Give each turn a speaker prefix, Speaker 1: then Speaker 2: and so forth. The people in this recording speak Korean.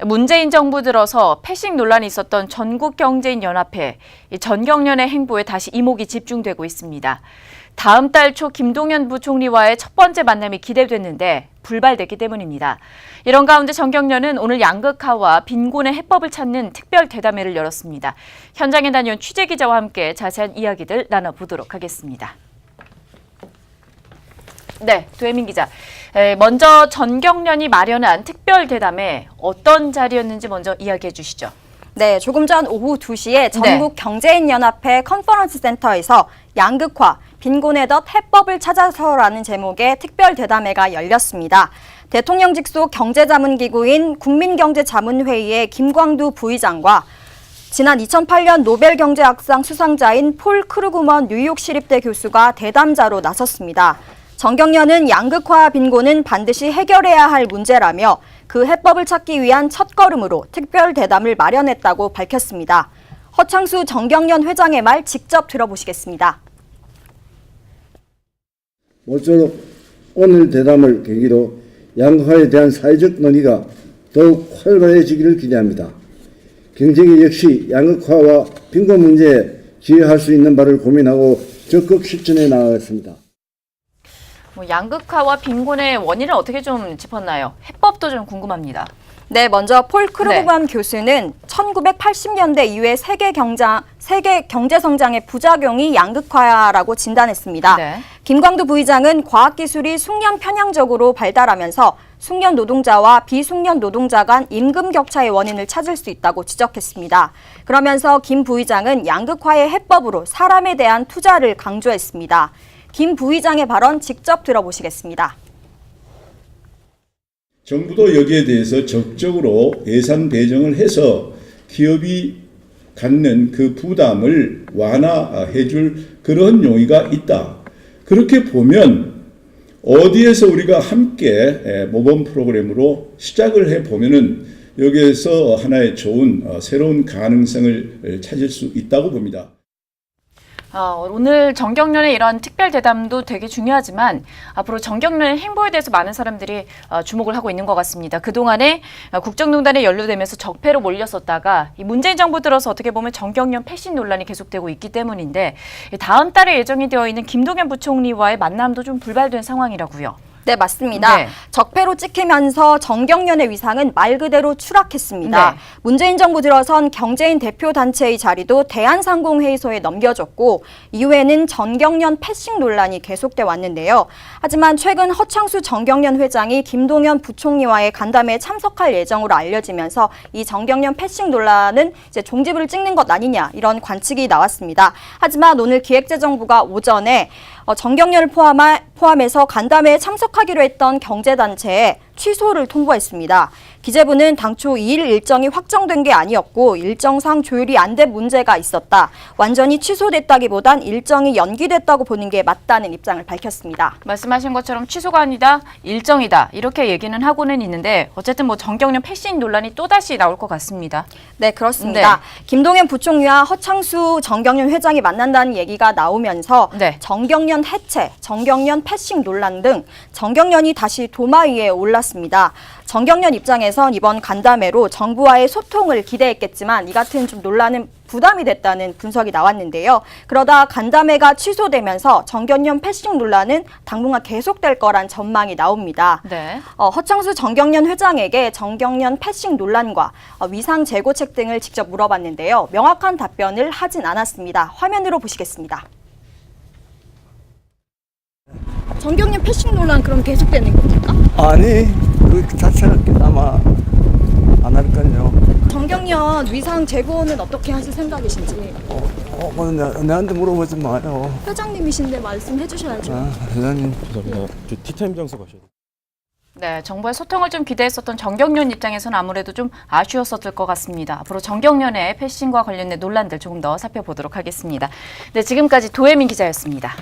Speaker 1: 문재인 정부 들어서 패싱 논란이 있었던 전국경제인연합회, 전경련의 행보에 다시 이목이 집중되고 있습니다. 다음 달 초 김동연 부총리와의 첫 번째 만남이 기대됐는데 불발됐기 때문입니다. 이런 가운데 전경련은 오늘 양극화와 빈곤의 해법을 찾는 특별 대담회를 열었습니다. 현장에 다녀온 취재기자와 함께 자세한 이야기들 나눠보도록 하겠습니다. 네, 도혜민 기자. 먼저 전경련이 마련한 특별 대담회 어떤 자리였는지 먼저 이야기해 주시죠.
Speaker 2: 네, 조금 전 오후 2시에 전국경제인연합회 컨퍼런스 센터에서 양극화, 빈곤의 덫 해법을 찾아서라는 제목의 특별 대담회가 열렸습니다. 대통령 직속 경제자문기구인 국민경제자문회의의 김광두 부의장과 지난 2008년 노벨경제학상 수상자인 폴 크루그먼 뉴욕시립대 교수가 대담자로 나섰습니다. 전경련은 양극화와 빈곤은 반드시 해결해야 할 문제라며 그 해법을 찾기 위한 첫걸음으로 특별 대담을 마련했다고 밝혔습니다. 허창수 전경련 회장의 말 직접 들어보시겠습니다.
Speaker 3: 모쪼록 오늘 대담을 계기로 양극화에 대한 사회적 논의가 더욱 활발해지기를 기대합니다. 경제계 역시 양극화와 빈곤 문제에 기여할 수 있는 바를 고민하고 적극 실천해 나가겠습니다.
Speaker 1: 양극화와 빈곤의 원인을 어떻게 좀 짚었나요? 해법도 좀 궁금합니다.
Speaker 2: 네, 먼저 폴 크루그먼 교수는 1980년대 이후에 세계 경제 성장의 부작용이 양극화라고 진단했습니다. 네. 김광두 부의장은 과학기술이 숙련 편향적으로 발달하면서 숙련 노동자와 비숙련 노동자 간 임금 격차의 원인을 찾을 수 있다고 지적했습니다. 그러면서 김 부의장은 양극화의 해법으로 사람에 대한 투자를 강조했습니다. 김 부의장의 발언 직접 들어보시겠습니다.
Speaker 4: 정부도 여기에 대해서 적극적으로 예산 배정을 해서 기업이 갖는 그 부담을 완화해 줄 그런 용의가 있다. 그렇게 보면 어디에서 우리가 함께 모범 프로그램으로 시작을 해보면은 여기에서 하나의 좋은 새로운 가능성을 찾을 수 있다고 봅니다.
Speaker 1: 오늘 전경련의 이런 특별 대담도 되게 중요하지만 앞으로 전경련의 행보에 대해서 많은 사람들이 주목을 하고 있는 것 같습니다. 그동안에 국정농단에 연루되면서 적폐로 몰렸었다가 이 문재인 정부 들어서 어떻게 보면 전경련 패싱 논란이 계속되고 있기 때문인데 다음 달에 예정이 되어 있는 김동연 부총리와의 만남도 좀 불발된 상황이라고요.
Speaker 2: 네, 맞습니다.
Speaker 1: 네.
Speaker 2: 적폐로 찍히면서 전경련의 위상은 말 그대로 추락했습니다.
Speaker 1: 네.
Speaker 2: 문재인 정부 들어선 경제인 대표단체의 자리도 대한상공회의소에 넘겨졌고 이후에는 전경련 패싱 논란이 계속돼 왔는데요. 하지만 최근 허창수 전경련 회장이 김동연 부총리와의 간담회에 참석할 예정으로 알려지면서 이 전경련 패싱 논란은 이제 종지부를 찍는 것 아니냐 이런 관측이 나왔습니다. 하지만 오늘 기획재정부가 오전에 전경련을 포함해서 간담회에 참석하기로 했던 경제단체에 취소를 통보했습니다. 기재부는 당초 2일 일정이 확정된 게 아니었고 일정상 조율이 안 된 문제가 있었다. 완전히 취소됐다기보단 일정이 연기됐다고 보는 게 맞다는 입장을 밝혔습니다.
Speaker 1: 말씀하신 것처럼 취소가 아니다, 일정이다 이렇게 얘기는 하고는 있는데 어쨌든 전경련 패싱 논란이 또다시 나올 것 같습니다.
Speaker 2: 네, 그렇습니다. 네. 김동연 부총리와 허창수 전경련 회장이 만난다는 얘기가 나오면서 전경련 해체, 전경련 패싱 논란 등 전경련이 다시 도마 위에 올랐습니다. 전경련 입장에선 이번 간담회로 정부와의 소통을 기대했겠지만 이 같은 좀 논란은 부담이 됐다는 분석이 나왔는데요. 그러다 간담회가 취소되면서 전경련 패싱 논란은 당분간 계속될 거란 전망이 나옵니다.
Speaker 1: 네.
Speaker 2: 허창수 전경련 회장에게 전경련 패싱 논란과 위상 재고책 등을 직접 물어봤는데요. 명확한 답변을 하진 않았습니다. 화면으로 보시겠습니다. 전경련 패싱 논란 그럼 계속되는 겁니까?
Speaker 5: 아니, 그 자체는 아마 안 할 거요.
Speaker 2: 전경련 위상 재고는 어떻게 하실 생각이신지?
Speaker 5: 내한테 물어보지 마요.
Speaker 2: 회장님이신데 말씀해 주셔야죠.
Speaker 5: 회장님.
Speaker 6: 감사합니다. 저 티타임 장소 가셔야 돼요.
Speaker 1: 네, 정부의 소통을 좀 기대했었던 전경련 입장에서는 아무래도 좀 아쉬웠었을 것 같습니다. 앞으로 전경련의 패싱과 관련된 논란들 조금 더 살펴보도록 하겠습니다. 네, 지금까지 도혜민 기자였습니다.